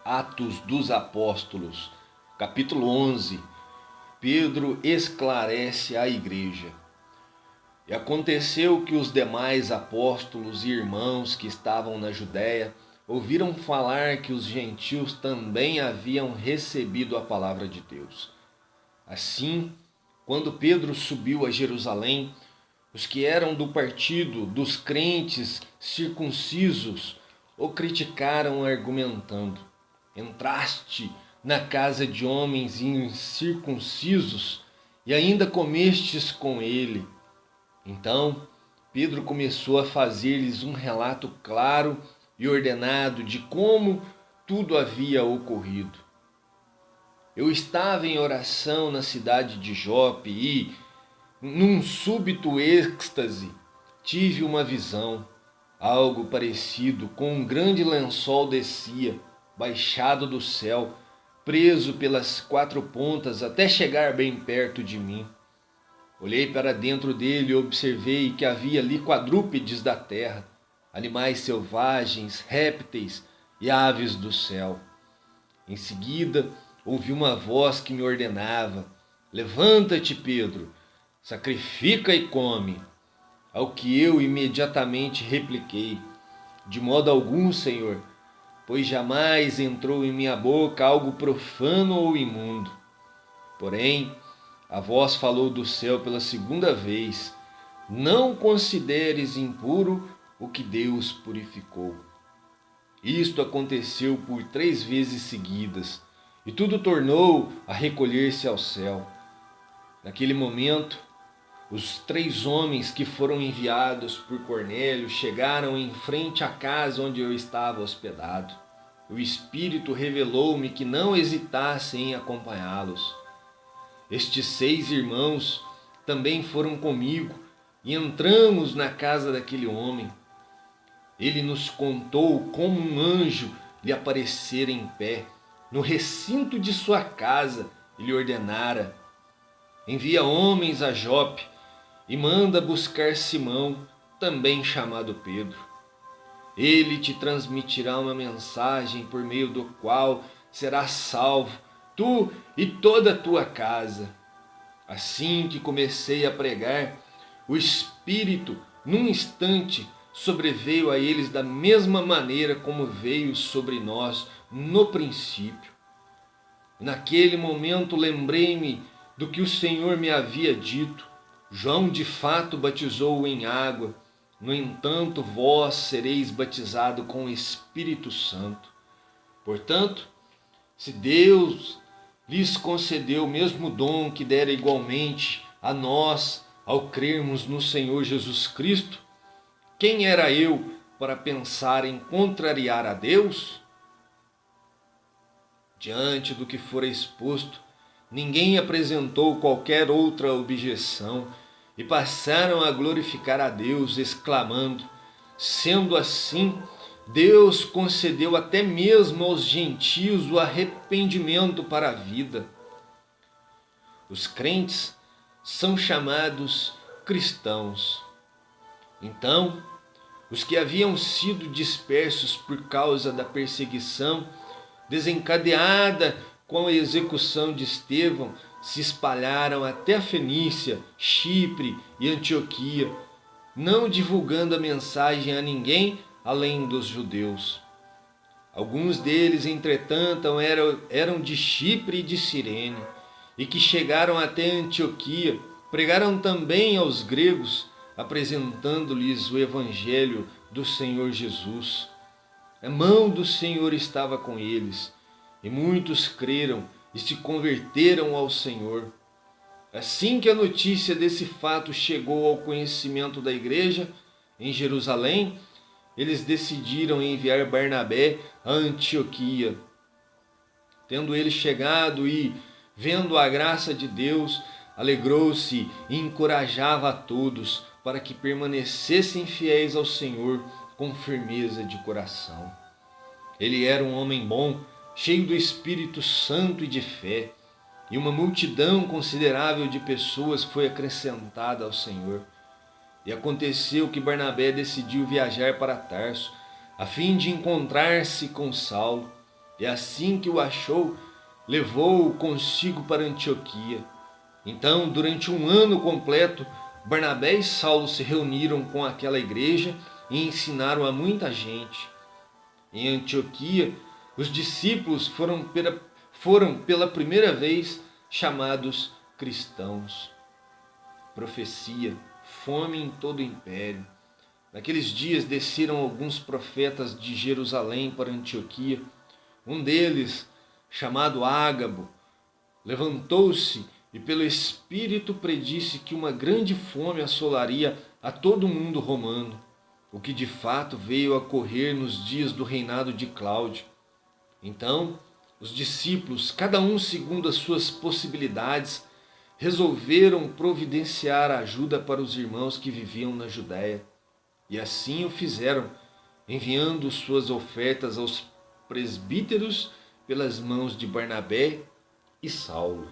Atos dos Apóstolos, capítulo 11. Pedro esclarece a igreja. E aconteceu que os demais apóstolos e irmãos que estavam na Judéia ouviram falar que os gentios também haviam recebido a palavra de Deus. Assim, quando Pedro subiu a Jerusalém, os que eram do partido dos crentes circuncisos o criticaram argumentando: entraste na casa de homens incircuncisos e ainda comestes com ele. Então Pedro começou a fazer-lhes um relato claro e ordenado de como tudo havia ocorrido. Eu estava em oração na cidade de Jope e, num súbito êxtase, tive uma visão. Algo parecido com um grande lençol descia, baixado do céu, preso pelas quatro pontas até chegar bem perto de mim. Olhei para dentro dele e observei que havia ali quadrúpedes da terra, animais selvagens, répteis e aves do céu. Em seguida, ouvi uma voz que me ordenava: levanta-te, Pedro, sacrifica e come. Ao que eu imediatamente repliquei: de modo algum, Senhor, pois jamais entrou em minha boca algo profano ou imundo. Porém, a voz falou do céu pela segunda vez: não consideres impuro o que Deus purificou. Isto aconteceu por 3 vezes seguidas, e tudo tornou a recolher-se ao céu. Naquele momento, os 3 homens que foram enviados por Cornélio chegaram em frente à casa onde eu estava hospedado. O Espírito revelou-me que não hesitasse em acompanhá-los. Estes 6 irmãos também foram comigo e entramos na casa daquele homem. Ele nos contou como um anjo lhe aparecera em pé no recinto de sua casa e lhe ordenara: envia homens a Jope e manda buscar Simão, também chamado Pedro. Ele te transmitirá uma mensagem por meio do qual serás salvo, tu e toda a tua casa. Assim que comecei a pregar, o Espírito, num instante, sobreveio a eles da mesma maneira como veio sobre nós no princípio. Naquele momento lembrei-me do que o Senhor me havia dito: João de fato batizou em água, no entanto vós sereis batizados com o Espírito Santo. Portanto, se Deus lhes concedeu o mesmo dom que dera igualmente a nós ao crermos no Senhor Jesus Cristo, quem era eu para pensar em contrariar a Deus? Diante do que fora exposto, ninguém apresentou qualquer outra objeção e passaram a glorificar a Deus, exclamando: sendo assim, Deus concedeu até mesmo aos gentios o arrependimento para a vida. Os crentes são chamados cristãos. Então, os que haviam sido dispersos por causa da perseguição desencadeada com a execução de Estevão se espalharam até a Fenícia, Chipre e Antioquia, não divulgando a mensagem a ninguém além dos judeus. Alguns deles, entretanto, eram de Chipre e de Cirene, e que chegaram até Antioquia, pregaram também aos gregos, apresentando-lhes o evangelho do Senhor Jesus. A mão do Senhor estava com eles, e muitos creram e se converteram ao Senhor. Assim que a notícia desse fato chegou ao conhecimento da igreja em Jerusalém, eles decidiram enviar Barnabé a Antioquia. Tendo ele chegado e, vendo a graça de Deus, alegrou-se e encorajava a todos para que permanecessem fiéis ao Senhor com firmeza de coração. Ele era um homem bom, cheio do Espírito Santo e de fé, e uma multidão considerável de pessoas foi acrescentada ao Senhor. E aconteceu que Barnabé decidiu viajar para Tarso, a fim de encontrar-se com Saulo. E assim que o achou, levou-o consigo para Antioquia. Então, durante um ano completo, Barnabé e Saulo se reuniram com aquela igreja e ensinaram a muita gente. Em Antioquia, os discípulos foram pela primeira vez chamados cristãos. Profecia, fome em todo o império. Naqueles dias desceram alguns profetas de Jerusalém para Antioquia. Um deles, chamado Ágabo, levantou-se e pelo Espírito predisse que uma grande fome assolaria a todo o mundo romano, o que de fato veio a ocorrer nos dias do reinado de Cláudio. Então, os discípulos, cada um segundo as suas possibilidades, resolveram providenciar ajuda para os irmãos que viviam na Judéia. E assim o fizeram, enviando suas ofertas aos presbíteros pelas mãos de Barnabé e Saulo.